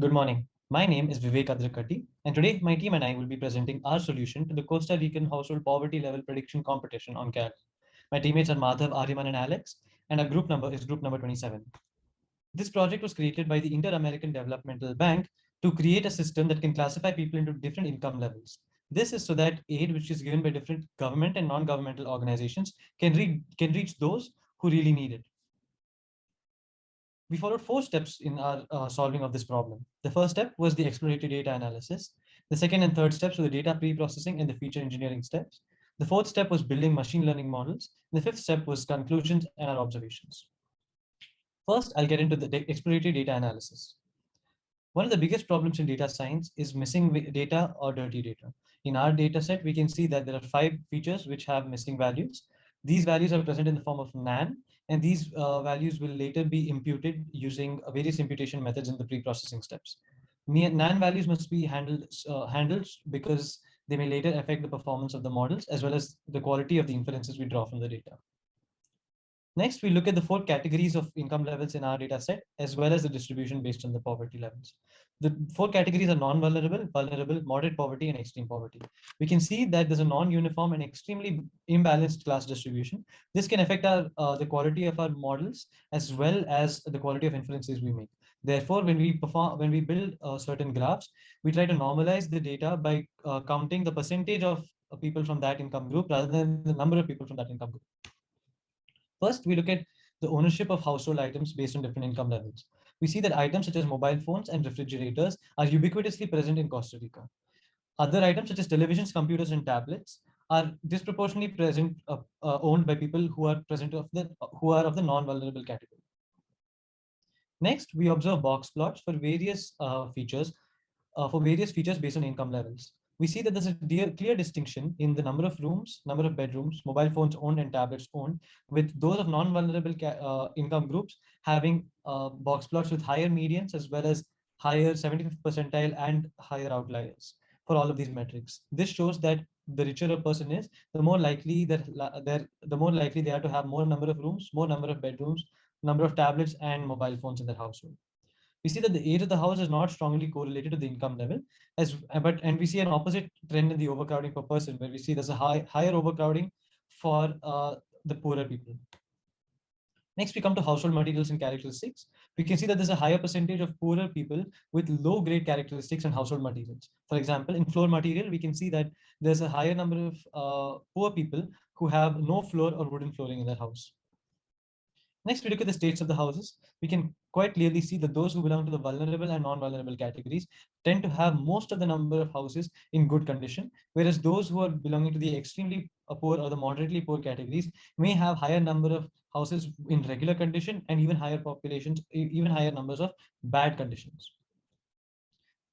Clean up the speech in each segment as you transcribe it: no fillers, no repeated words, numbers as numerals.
Good morning. My name is Vivek Adrakatti, and today my team and I will be presenting our solution to the Costa Rican household poverty level prediction competition on CAD. My teammates are Madhav, Ariman, and Alex, and our group number is group number 27. This project was created by the Inter-American Developmental Bank to create a system that can classify people into different income levels. This is so that aid, which is given by different government and non-governmental organizations, can reach those who really need it. We followed 4 steps in our solving of this problem. The first step was the exploratory data analysis. The second and third steps were the data pre-processing and the feature engineering steps. The fourth step was building machine learning models. The fifth step was conclusions and our observations. First, I'll get into the exploratory data analysis. One of the biggest problems in data science is missing data or dirty data. In our data set, we can see that there are 5 features which have missing values. These values are present in the form of NaN, and these values will later be imputed using various imputation methods in the pre-processing steps. NaN values must be handled because they may later affect the performance of the models as well as the quality of the inferences we draw from the data. Next, we look at the 4 categories of income levels in our data set, as well as the distribution based on the poverty levels. The 4 categories are non-vulnerable, vulnerable, moderate poverty, and extreme poverty. We can see that there's a non-uniform and extremely imbalanced class distribution. This can affect the quality of our models as well as the quality of inferences we make. Therefore, when we build certain graphs, we try to normalize the data by counting the percentage of people from that income group rather than the number of people from that income group. First, we look at the ownership of household items based on different income levels. We see that items such as mobile phones and refrigerators are ubiquitously present in Costa Rica. Other items such as televisions, computers, and tablets are disproportionately present, owned by people who are of the non-vulnerable category. Next, we observe box plots for various features based on income levels. We see that there's a clear distinction in the number of rooms, number of bedrooms, mobile phones owned, and tablets owned, with those of non-vulnerable income groups having box plots with higher medians as well as higher 75th percentile and higher outliers for all of these metrics. This shows that the richer a person is, the more likely they are to have more number of rooms, more number of bedrooms, number of tablets, and mobile phones in their household. We see that the age of the house is not strongly correlated to the income level, and we see an opposite trend in the overcrowding per person, where we see there's a higher overcrowding for the poorer people. Next, we come to household materials and characteristics. We can see that there's a higher percentage of poorer people with low grade characteristics and household materials. For example, in floor material, we can see that there's a higher number of poor people who have no floor or wooden flooring in their house. Next, we look at the states of the houses. We can quite clearly see that those who belong to the vulnerable and non-vulnerable categories tend to have most of the number of houses in good condition, whereas those who are belonging to the extremely poor or the moderately poor categories may have higher number of houses in regular condition and even higher populations, even higher numbers of bad conditions.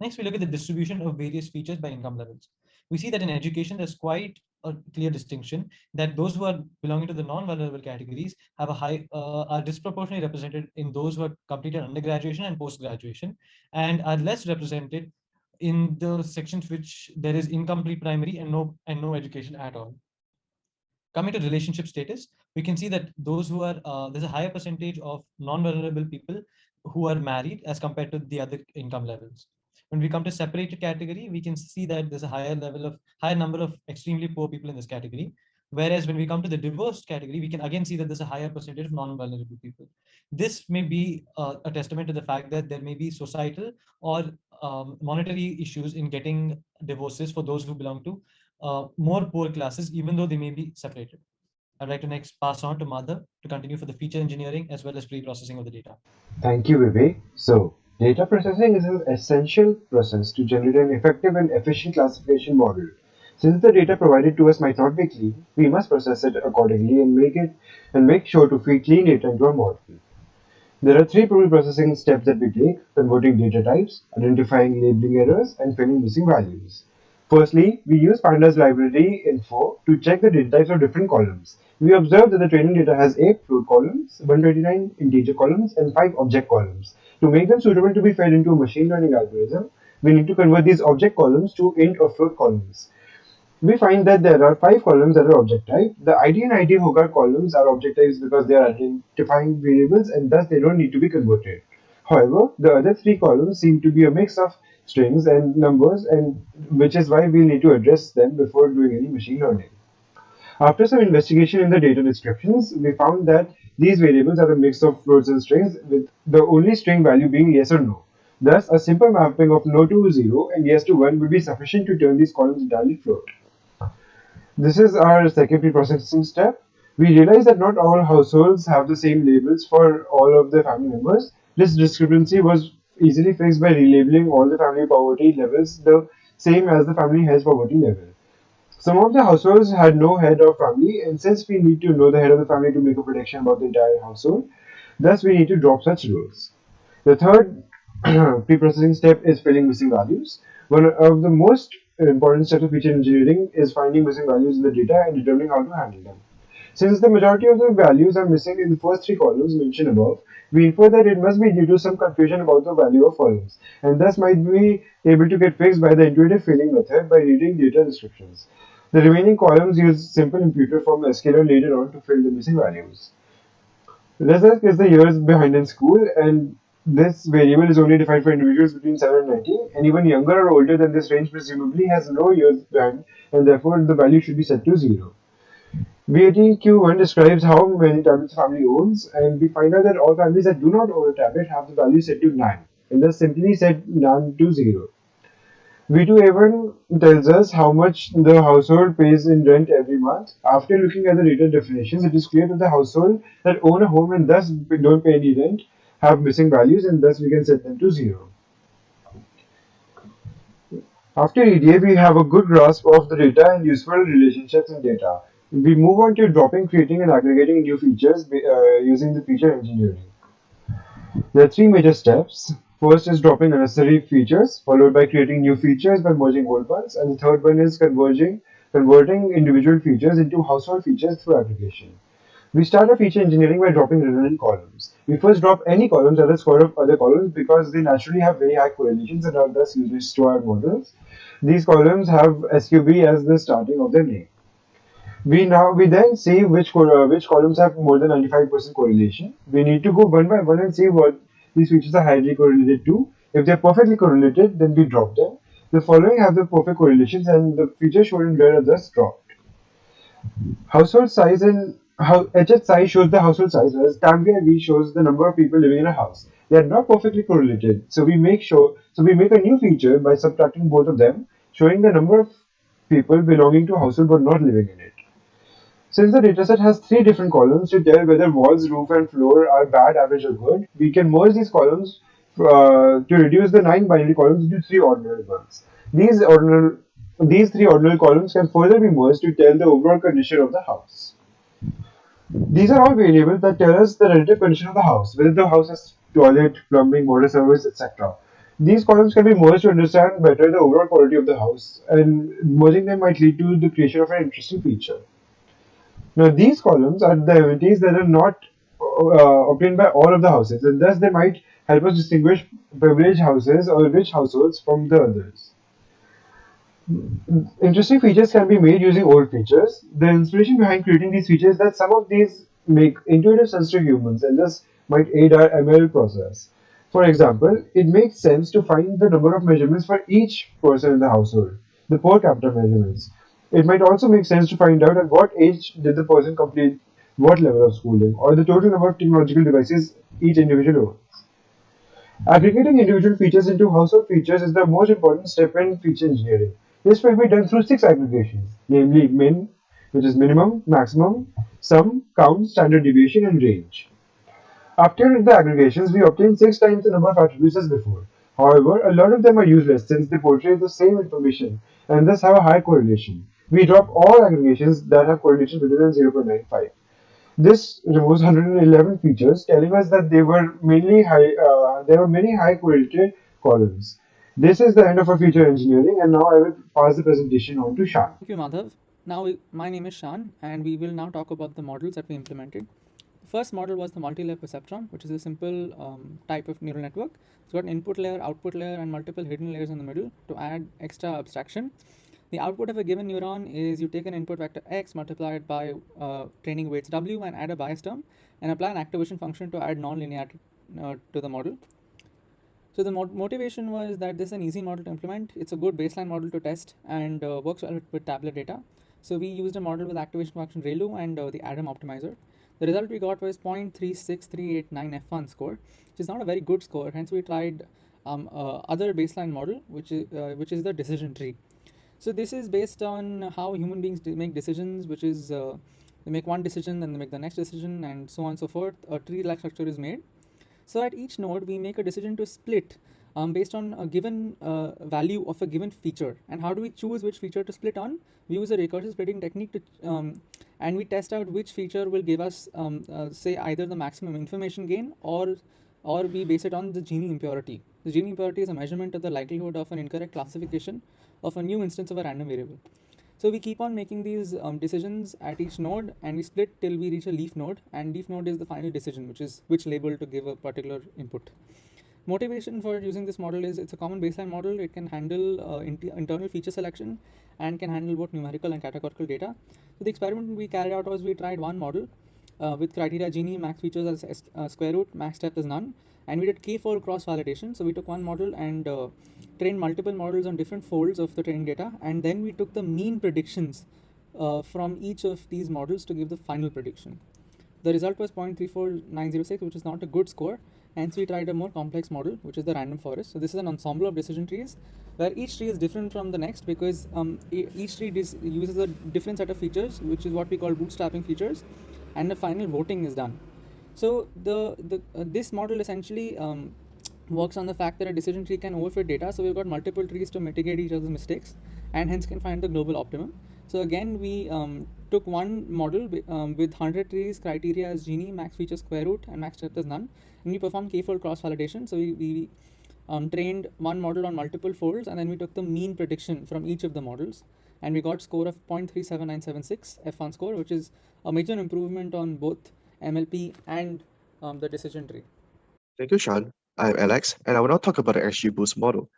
Next, we look at the distribution of various features by income levels. We see that in education, there's quite a clear distinction that those who are belonging to the non-vulnerable categories have are disproportionately represented in those who have completed undergraduation and post-graduation, and are less represented in the sections which there is incomplete primary and no education at all. Coming to relationship status, we can see that those who are there's a higher percentage of non-vulnerable people who are married as compared to the other income levels. When we come to separated category, we can see that there's a higher number of extremely poor people in this category. Whereas when we come to the divorced category, we can again see that there's a higher percentage of non-vulnerable people. This may be a testament to the fact that there may be societal or monetary issues in getting divorces for those who belong to more poor classes, even though they may be separated. I'd like to next pass on to Madhav to continue for the feature engineering as well as pre-processing of the data. Thank you, Vivek. So, data processing is an essential process to generate an effective and efficient classification model. Since the data provided to us might not be clean, we must process it accordingly and make sure to feed clean data into our model. There are 3 pre-processing steps that we take: converting data types, identifying labeling errors, and finding missing values. Firstly, we use pandas library info to check the data types of different columns. We observe that the training data has 8 float columns, 129 integer columns, and 5 object columns. To make them suitable to be fed into a machine learning algorithm, we need to convert these object columns to int or float columns. We find that there are 5 columns that are object type. The ID and ID Hogarth columns are object types because they are identifying variables and thus they don't need to be converted. However, the other three columns seem to be a mix of strings and numbers, and which is why we need to address them before doing any machine learning. After some investigation in the data descriptions, we found that these variables are a mix of floats and strings, with the only string value being yes or no. Thus, a simple mapping of no to 0 and yes to 1 would be sufficient to turn these columns entirely float. This is our second pre-processing step. We realize that not all households have the same labels for all of their family members. This discrepancy was easily fixed by relabeling all the family poverty levels the same as the family health poverty level. Some of the households had no head of family, and since we need to know the head of the family to make a prediction about the entire household, thus we need to drop such rules. The third pre-processing step is filling missing values. One of the most important steps of feature engineering is finding missing values in the data and determining how to handle them. Since the majority of the values are missing in the first three columns mentioned above, we infer that it must be due to some confusion about the value of columns, and thus might be able to get fixed by the intuitive filling method by reading data descriptions. The remaining columns use simple imputer from sklearn later on to fill the missing values. Result is the years behind in school, and this variable is only defined for individuals between 7 and 19. Anyone younger or older than this range presumably has no years behind, and therefore the value should be set to 0. VAT-Q1 describes how many tablets a family owns, and we find out that all families that do not own a tablet have the value set to 9, and thus simply set none to 0. V2A1 tells us how much the household pays in rent every month. After looking at the data definitions, it is clear that the household that own a home and thus don't pay any rent have missing values, and thus we can set them to 0. After EDA, we have a good grasp of the data and useful relationships in data. We move on to dropping, creating, and aggregating new features using the feature engineering. There are three major steps. First is dropping unnecessary features, followed by creating new features by merging old ones, and the third one is converting individual features into household features through aggregation. We start our feature engineering by dropping redundant columns. We first drop any columns at the score of other columns because they naturally have very high correlations and are thus useless to our models. These columns have SQB as the starting of their name. We then see which columns have more than 95% correlation. We need to go one by one and see what these features are highly correlated to. If they are perfectly correlated, then we drop them. The following have the perfect correlations, and the features shown in red are thus dropped. Household size and HH size shows the household size, whereas TAMV shows the number of people living in a house. They are not perfectly correlated, so we make a new feature by subtracting both of them, showing the number of people belonging to a household but not living in it. Since the dataset has three different columns to tell whether walls, roof, and floor are bad, average, or good, we can merge these columns to reduce the 9 binary columns into 3 ordinal ones. These 3 ordinal columns can further be merged to tell the overall condition of the house. These are all variables that tell us the relative condition of the house, whether the house has toilet, plumbing, water service, etc. These columns can be merged to understand better the overall quality of the house, and merging them might lead to the creation of an interesting feature. Now, these columns are the amenities that are not obtained by all of the houses, and thus they might help us distinguish privileged houses or rich households from the others. Interesting features can be made using old features. The inspiration behind creating these features is that some of these make intuitive sense to humans and thus might aid our ML process. For example, it makes sense to find the number of measurements for each person in the household, the per capita measurements. It might also make sense to find out at what age did the person complete what level of schooling, or the total number of technological devices each individual owns. Aggregating individual features into household features is the most important step in feature engineering. This will be done through 6 aggregations, namely min, which is minimum, maximum, sum, count, standard deviation, and range. After the aggregations, we obtain 6 times the number of attributes as before. However, a lot of them are useless since they portray the same information and thus have a high correlation. We drop all aggregations that have correlation greater than 0.95. This removes 111 features, telling us that there were many high correlated columns. This is the end of our feature engineering, and now I will pass the presentation on to Shan. Thank you, Madhav. My name is Shan, and we will now talk about the models that we implemented. The first model was the multi-layer perceptron, which is a simple type of neural network. It's got an input layer, output layer, and multiple hidden layers in the middle to add extra abstraction. The output of a given neuron is you take an input vector x, multiply it by training weights w, and add a bias term, and apply an activation function to add non-linearity to the model. So the motivation was that this is an easy model to implement. It's a good baseline model to test and works well with tablet data. So we used a model with activation function ReLU and the ADAM optimizer. The result we got was 0.36389 F1 score, which is not a very good score. Hence we tried other baseline model, which is the decision tree. So this is based on how human beings make decisions, which is they make one decision, then they make the next decision, and so on and so forth. A tree-like structure is made. So at each node, we make a decision to split based on a given value of a given feature. And how do we choose which feature to split on? We use a recursive splitting technique to, and we test out which feature will give us, say, either the maximum information gain or we base it on the Gini impurity. The Gini impurity is a measurement of the likelihood of an incorrect classification of a new instance of a random variable. So we keep on making these decisions at each node, and we split till we reach a leaf node, and leaf node is the final decision, which is which label to give a particular input. Motivation for using this model is it's a common baseline model. It can handle internal feature selection and can handle both numerical and categorical data. So the experiment we carried out was we tried one model with criteria Gini, max features as square root, max depth as none, and we did k-fold cross validation. So we took one model and trained multiple models on different folds of the training data, and then we took the mean predictions from each of these models to give the final prediction. The result was 0.34906, which is not a good score. Hence we tried a more complex model, which is the random forest. So this is an ensemble of decision trees where each tree is different from the next because each tree uses a different set of features, which is what we call bootstrapping features, and the final voting is done. So this model essentially works on the fact that a decision tree can overfit data. So we've got multiple trees to mitigate each other's mistakes and hence can find the global optimum. So again, we took one model with 100 trees, criteria as Gini, max feature square root, and max depth as none, and we performed k-fold cross validation. So we trained one model on multiple folds, and then we took the mean prediction from each of the models, and we got score of 0.37976 F1 score, which is a major improvement on both MLP and the decision tree. Thank you, Sean. I'm Alex, and I will now talk about the XGBoost model.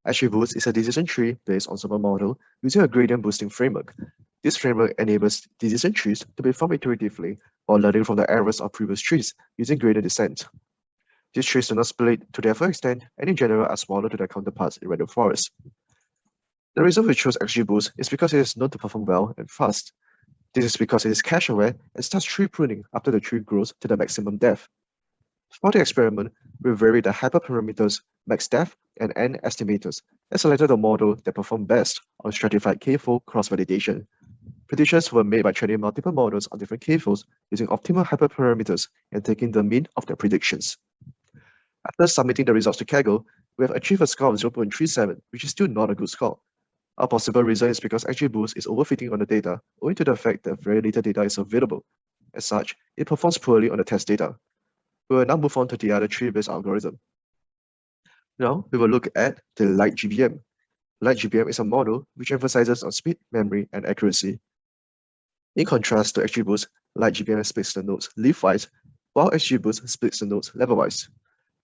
XGBoost is a decision tree based on Super model using a gradient boosting framework. This framework enables decision trees to be formed iteratively while learning from the errors of previous trees using gradient descent. These trees do not split to their full extent and in general are smaller to their counterparts in random forests. The reason we chose XGBoost is because it is known to perform well and fast. This is because it is cache aware and starts tree pruning after the tree grows to the maximum depth. For the experiment, we varied the hyperparameters max depth and n estimators and selected the model that performed best on stratified k-fold cross-validation. Predictions were made by training multiple models on different k-folds using optimal hyperparameters and taking the mean of their predictions. After submitting the results to Kaggle, we have achieved a score of 0.37, which is still not a good score. A possible reason is because XGBoost is overfitting on the data owing to the fact that very little data is available. As such, it performs poorly on the test data. We will now move on to the other tree-based algorithm. Now, we will look at the LightGBM. LightGBM is a model which emphasizes on speed, memory, and accuracy. In contrast to XGBoost, LightGBM splits the nodes leaf-wise, while XGBoost splits the nodes level-wise.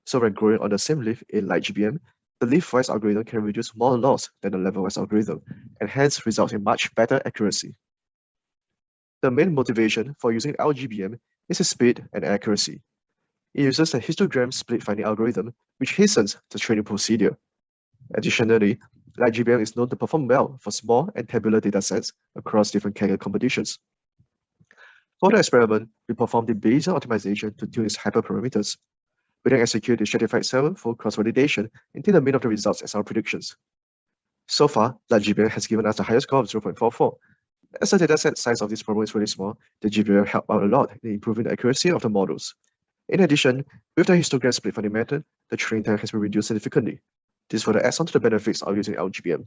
So when growing on the same leaf in LightGBM, the leaf-wise algorithm can reduce more loss than the level-wise algorithm, and hence results in much better accuracy. The main motivation for using LGBM is its speed and accuracy. It uses a histogram split finding algorithm, which hastens the training procedure. Additionally, LightGBM is known to perform well for small and tabular datasets across different Kaggle competitions. For the experiment, we performed the Bayesian optimization to tune its hyperparameters. We then execute the stratified 7-fold cross-validation until the mean of the results as our predictions. So far, LightGBM has given us the highest score of 0.44. As the dataset size of this problem is really small, the GBM helped out a lot in improving the accuracy of the models. In addition, with the histogram split finding method, the training time has been reduced significantly. This further adds on to the benefits of using LGBM.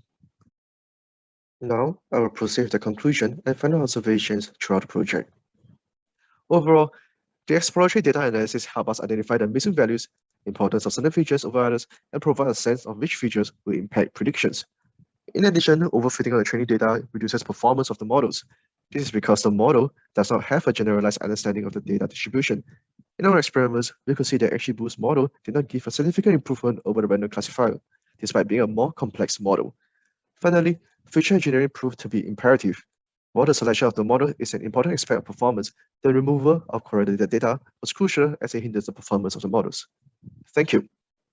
Now, I will proceed with the conclusion and final observations throughout the project. Overall, the exploratory data analysis helps us identify the missing values, importance of certain features over others, and provide a sense of which features will impact predictions. In addition, overfitting on the training data reduces performance of the models. This is because the model does not have a generalized understanding of the data distribution. In our experiments, we could see that XGBoost model did not give a significant improvement over the random classifier, despite being a more complex model. Finally, feature engineering proved to be imperative. While the selection of the model is an important aspect of performance, the removal of correlated data was crucial as it hinders the performance of the models. Thank you.